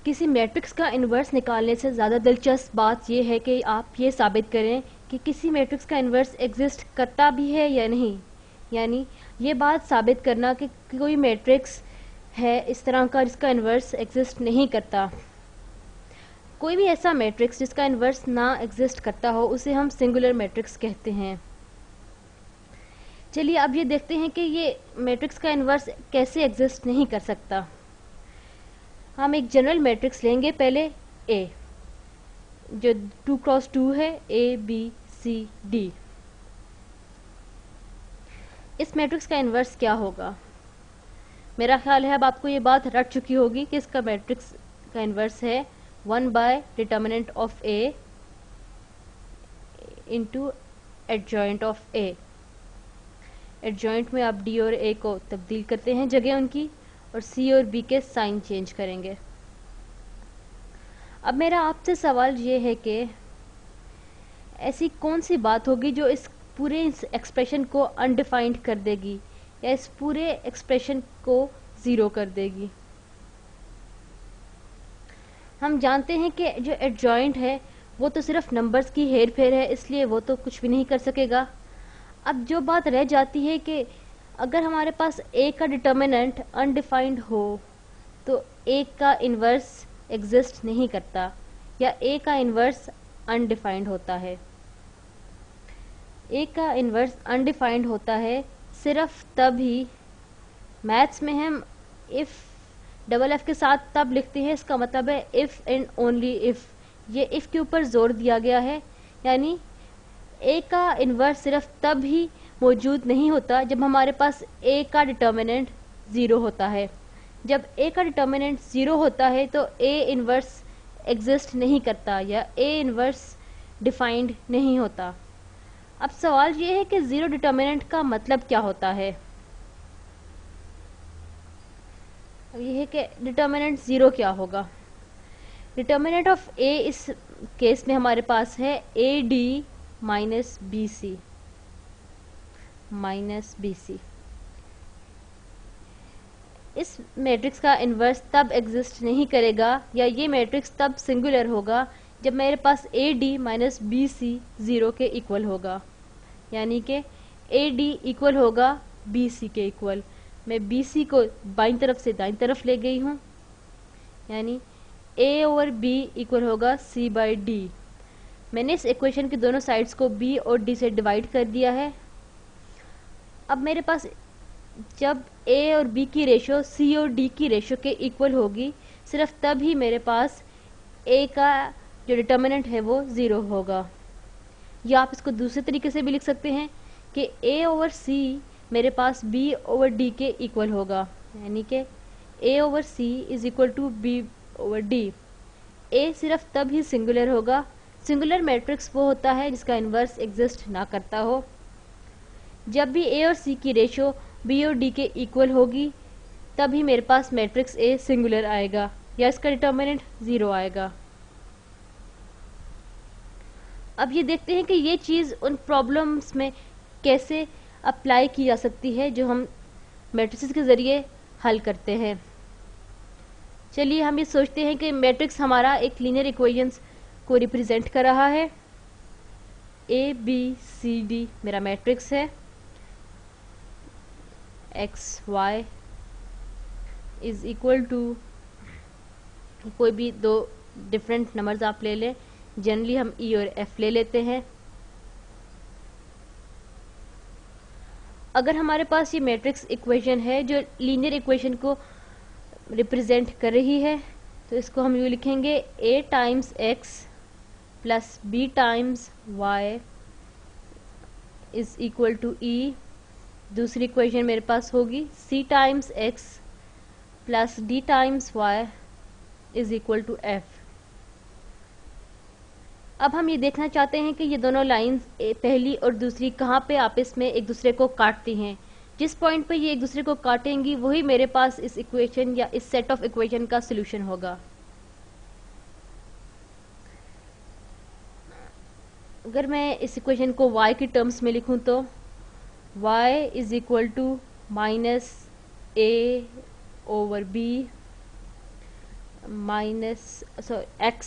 کسی میٹرکس کا انورس نکالنے سے زیادہ دلچسپ بات یہ ہے کہ آپ یہ ثابت کریں کہ کسی میٹرکس کا انورس ایگزسٹ کرتا بھی ہے یا نہیں. یعنی یہ بات ثابت کرنا کہ کوئی میٹرکس ہے اس طرح کا جس کا انورس ایگزسٹ نہیں کرتا. کوئی بھی ایسا میٹرکس جس کا انورس نہ ایگزسٹ کرتا ہو اسے ہم سنگولر میٹرکس کہتے ہیں. چلیے اب یہ دیکھتے ہیں کہ یہ میٹرکس کا انورس کیسے ایگزسٹ نہیں کر سکتا. ہم ایک جنرل میٹرکس لیں گے پہلے A جو 2x2 ہے ABCD. اس میٹرکس کا انورس کیا ہوگا؟ میرا خیال ہے اب آپ کو یہ بات رٹ چکی ہوگی کہ اس کا میٹرکس کا انورس ہے 1/determinant of A into adjoint of A. Adjoint میں آپ D اور A کو تبدیل کرتے ہیں جگہ ان کی اور C اور B کے سائن چینج کریں گے. اب میرا آپ سے سوال یہ ہے کہ ایسی کون سی بات ہوگی جو اس پورے ایکسپریشن کو انڈیفائنڈ کر دے گی یا اس پورے ایکسپریشن کو زیرو کر دے گی. ہم جانتے ہیں کہ جو ایڈجوائنٹ ہے وہ تو صرف نمبرز کی ہیر پھیر ہے اس لیے وہ تو کچھ بھی نہیں کر سکے گا. اب جو بات رہ جاتی ہے کہ اگر ہمارے پاس A کا ڈٹرمننٹ انڈیفائنڈ ہو تو A کا انورس ایگزسٹ نہیں کرتا یا A کا انورس انڈیفائنڈ ہوتا ہے. A کا انورس انڈیفائنڈ ہوتا ہے صرف تب ہی. میتھس میں ہم F کے ساتھ تب لکھتے ہیں, اس کا مطلب ہے if and only if. یہ if کے اوپر زور دیا گیا ہے, یعنی A کا انورس صرف تب ہی موجود نہیں ہوتا جب ہمارے پاس A کا ڈٹرمننٹ زیرو ہوتا ہے. جب A کا ڈٹرمننٹ زیرو ہوتا ہے تو A انورس ایگزسٹ نہیں کرتا یا A انورس ڈیفائنڈ نہیں ہوتا. اب سوال یہ ہے کہ زیرو ڈٹرمننٹ کا مطلب کیا ہوتا ہے. یہ ہے کہ ڈٹرمننٹ زیرو کیا ہوگا. ڈٹرمننٹ آف A اس کیس میں ہمارے پاس ہے AD مائنس BC. اس میٹرکس کا انورس تب ایگزسٹ نہیں کرے گا یا یہ میٹرکس تب سنگولر ہوگا جب میرے پاس AD مائنس BC زیرو کے ایکول ہوگا. یعنی کہ AD ایکول ہوگا BC کے ایکول. میں BC کو بائیں طرف سے دائیں طرف لے گئی ہوں, یعنی A اوور B ایکول ہوگا C/D. میں نے اس ایکویشن کی دونوں سائڈز کو B اور D سے ڈیوائڈ کر دیا ہے. اب میرے پاس جب A اور B کی ریشو C اور D کی ریشو کے ایکول ہوگی صرف تب ہی میرے پاس A کا جو ڈٹرمننٹ ہے وہ زیرو ہوگا. یا آپ اس کو دوسرے طریقے سے بھی لکھ سکتے ہیں کہ A اوور C میرے پاس B اوور D کے ایکول ہوگا, یعنی کہ A over C is equal to B over D. A صرف تب ہی سنگولر ہوگا. سنگولر میٹرکس وہ ہوتا ہے جس کا انورس ایگزسٹ نہ کرتا ہو. جب بھی A اور C کی ریشو B اور D کے ایکول ہوگی تب ہی میرے پاس میٹرکس A سنگولر آئے گا یا اس کا ڈٹرمننٹ زیرو آئے گا. اب یہ دیکھتے ہیں کہ یہ چیز ان پرابلمس میں کیسے اپلائی کی جا سکتی ہے جو ہم میٹرکس کے ذریعے حل کرتے ہیں. چلیے ہم یہ سوچتے ہیں کہ میٹرکس ہمارا ایک لینئر ایکویشنز کو ریپرزینٹ کر رہا ہے. ABCD میرا میٹرکس ہے. XY از ایکول ٹو کوئی بھی دو ڈفرینٹ نمبرز آپ لے لیں. جنرلی ہم E اور F لے لیتے ہیں. اگر ہمارے پاس یہ میٹرکس ایکویشن ہے جو لینئر ایکویشن کو ریپرزینٹ کر رہی ہے تو اس کو ہم یوں لکھیں گے A times X plus B times Y is equal to E. دوسری ایکویشن میرے پاس ہوگی C times X plus D times Y is equal to F. اب ہم یہ دیکھنا چاہتے ہیں کہ یہ دونوں لائنز پہلی اور دوسری کہاں پہ آپس میں ایک دوسرے کو کاٹتی ہیں. جس پوائنٹ پہ یہ ایک دوسرے کو کاٹیں گی وہی میرے پاس اس ایکویشن یا اس سیٹ آف ایکویشن کا سولوشن ہوگا. اگر میں اس ایکویشن کو y کی ٹرمز میں لکھوں تو y is equal to minus A over B x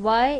y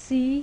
c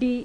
d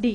d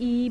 e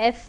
f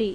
d।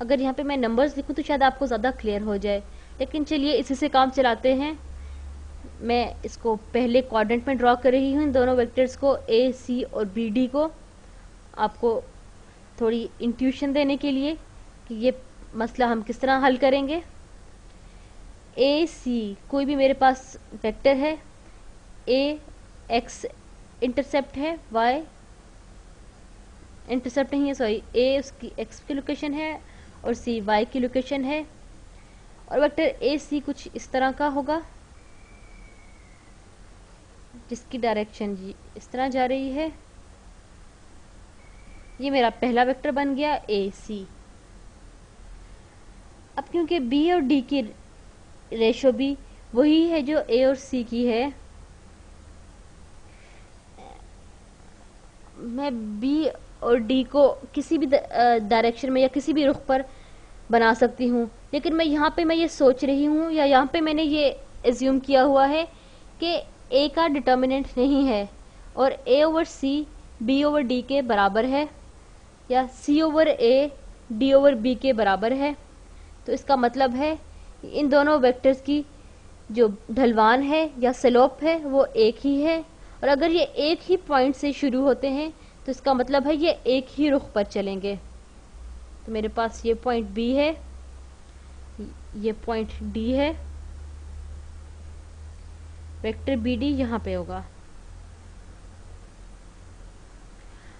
اگر یہاں پہ میں نمبرز لکھوں تو شاید آپ کو زیادہ کلیئر ہو جائے، لیکن چلیے اسی سے کام چلاتے ہیں. میں اس کو پہلے کوارڈینٹ میں ڈرا کر رہی ہوں، ان دونوں ویکٹرز کو اے سی اور بی ڈی کو، آپ کو تھوڑی انٹیوشن دینے کے لیے کہ یہ مسئلہ ہم کس طرح حل کریں گے. اے سی کوئی بھی میرے پاس ویکٹر ہے، اے ایکس انٹرسیپٹ ہے، وائی انٹرسیپٹ نہیں ہے، سوری، اے اس کی ایکس کی لوکیشن ہے اور سی وائی کی لوکیشن ہے، اور ویکٹر اے سی کچھ اس طرح کا ہوگا جس کی ڈائریکشن اس طرح جا رہی ہے. یہ میرا پہلا ویکٹر بن گیا اے سی. اب کیونکہ بی اور ڈی کی ریشو بھی وہی ہے جو اے اور سی کی ہے، میں بی اور ڈی کو کسی بھی ڈائریکشن میں یا کسی بھی رخ پر بنا سکتی ہوں، لیکن یہاں پہ میں یہ سوچ رہی ہوں یا یہاں پہ میں نے یہ ایزیوم کیا ہوا ہے کہ اے کا ڈٹرمننٹ نہیں ہے اور A over C B over D کے برابر ہے یا C over A D over B کے برابر ہے. تو اس کا مطلب ہے ان دونوں ویکٹرز کی جو ڈھلوان ہے یا سلوپ ہے وہ ایک ہی ہے، اور اگر یہ ایک ہی پوائنٹ سے شروع ہوتے ہیں تو اس کا مطلب ہے یہ ایک ہی رخ پر چلیں گے. تو میرے پاس یہ پوائنٹ بی ہے، یہ پوائنٹ ڈی ہے، ویکٹر بی ڈی یہاں پہ ہوگا.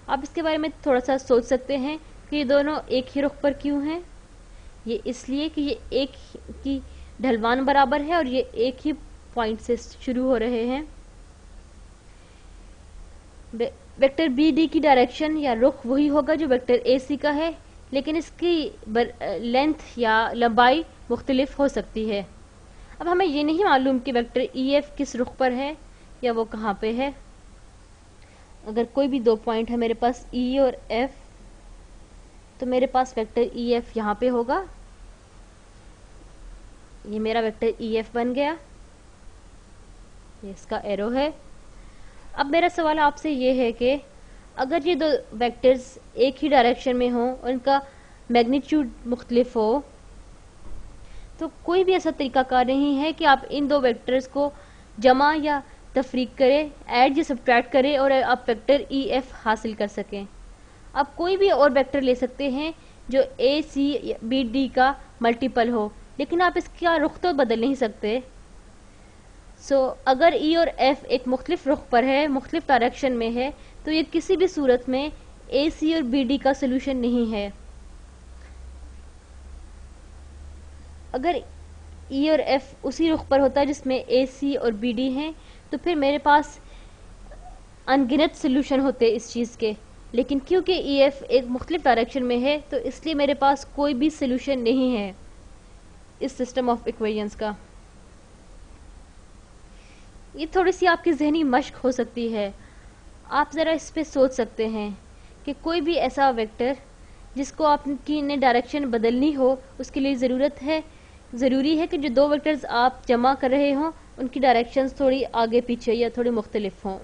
آپ اس کے بارے میں تھوڑا سا سوچ سکتے ہیں کہ یہ دونوں ایک ہی رخ پر کیوں ہیں. یہ اس لیے کہ یہ ایک کی ڈھلوان برابر ہے اور یہ ایک ہی پوائنٹ سے شروع ہو رہے ہیں. ویکٹر بی ڈی کی ڈائریکشن یا رخ وہی ہوگا جو ویکٹر اے سی کا ہے، لیکن اس کی لینتھ یا لمبائی مختلف ہو سکتی ہے. اب ہمیں یہ نہیں معلوم کہ ویکٹر ای ایف کس رخ پر ہے یا وہ کہاں پہ ہے. اگر کوئی بھی دو پوائنٹ ہے میرے پاس ای اور ایف، تو میرے پاس ویکٹر ای ایف یہاں پہ ہوگا. یہ میرا ویکٹر ای ایف بن گیا، یہ اس کا ایرو ہے. اب میرا سوال آپ سے یہ ہے کہ اگر یہ دو ویکٹرز ایک ہی ڈائریکشن میں ہوں اور ان کا میگنیچیوڈ مختلف ہو تو کوئی بھی ایسا طریقہ کار نہیں ہے کہ آپ ان دو ویکٹرز کو جمع یا تفریق کریں، ایڈ یا سبٹریکٹ کریں اور آپ ویکٹر ای ایف حاصل کر سکیں. آپ کوئی بھی اور ویکٹر لے سکتے ہیں جو اے سی بی ڈی کا ملٹیپل ہو، لیکن آپ اس کا رخ تو بدل نہیں سکتے. اگر ای اور ایف ایک مختلف رخ پر ہے، مختلف ڈائریکشن میں ہے، تو یہ کسی بھی صورت میں اے سی اور بی ڈی کا سولوشن نہیں ہے. اگر ای اور ایف اسی رخ پر ہوتا ہے جس میں اے سی اور بی ڈی ہیں تو پھر میرے پاس انگنت سولوشن ہوتے اس چیز کے، لیکن کیونکہ ای ایف ایک مختلف ڈائریکشن میں ہے تو اس لیے میرے پاس کوئی بھی سولوشن نہیں ہے اس سسٹم آف ایکویشنز کا. یہ تھوڑی سی آپ کی ذہنی مشق ہو سکتی ہے. آپ ذرا اس پہ سوچ سکتے ہیں کہ کوئی بھی ایسا ویکٹر جس کو آپ کی نے ڈائریکشن بدلنی ہو، اس کے لیے ضروری ہے کہ جو دو ویکٹرز آپ جمع کر رہے ہوں ان کی ڈائریکشنز تھوڑی آگے پیچھے یا تھوڑی مختلف ہوں.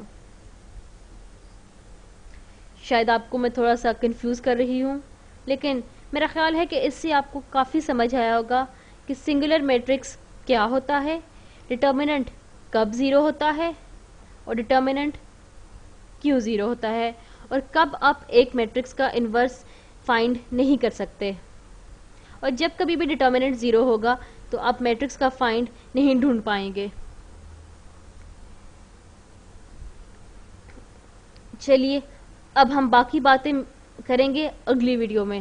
شاید آپ کو میں تھوڑا سا کنفیوز کر رہی ہوں، لیکن میرا خیال ہے کہ اس سے آپ کو کافی سمجھ آیا ہوگا کہ سنگولر میٹرکس کیا ہوتا ہے، ڈٹرمننٹ کب زیرو ہوتا ہے اور ڈٹرمننٹ کیوں زیرو ہوتا ہے، اور کب آپ ایک میٹرکس کا انورس فائنڈ نہیں کر سکتے، اور جب کبھی بھی ڈٹرمننٹ زیرو ہوگا تو آپ میٹرکس کا فائنڈ نہیں ڈھونڈ پائیں گے. چلیے اب ہم باقی باتیں کریں گے اگلی ویڈیو میں.